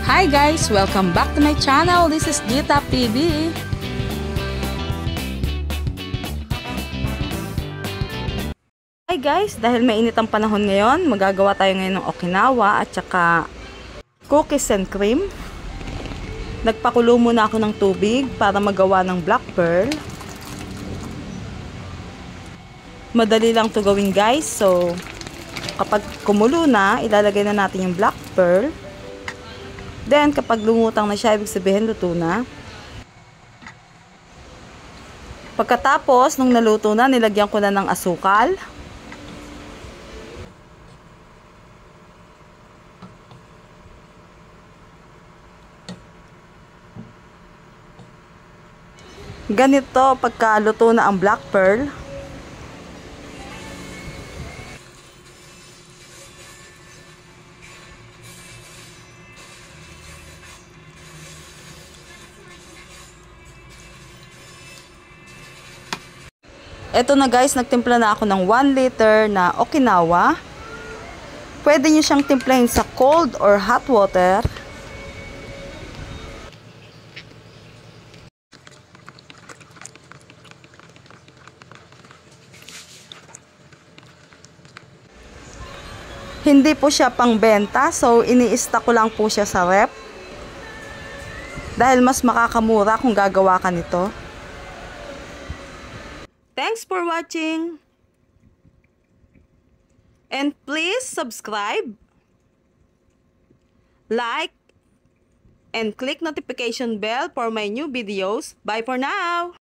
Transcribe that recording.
Hi guys! Welcome back to my channel. This is Gita TV. Hi guys! Dahil mainit ang panahon ngayon, magagawa tayo ngayon ng Okinawa at saka cookies and cream. Nagpakulo muna ako ng tubig para magawa ng black pearl. Madali lang to gawin guys. So, kapag kumulo na, ilalagay na natin yung black pearl. Then, kapag lumutang na siya, ibig sabihin luto na. Pagkatapos, nung naluto na, nilagyan ko na ng asukal. Ganito, pagka luto na ang black pearl. Eto na guys, nagtimpla na ako ng 1 liter na Okinawa. Pwede nyo siyang timplahin sa cold or hot water. Hindi po siya pang benta, so ini-stock ko lang po siya sa rep. Dahil mas makakamura kung gagawa ka nito. Thanks for watching. And please subscribe, like, and click notification bell for my new videos. Bye for now.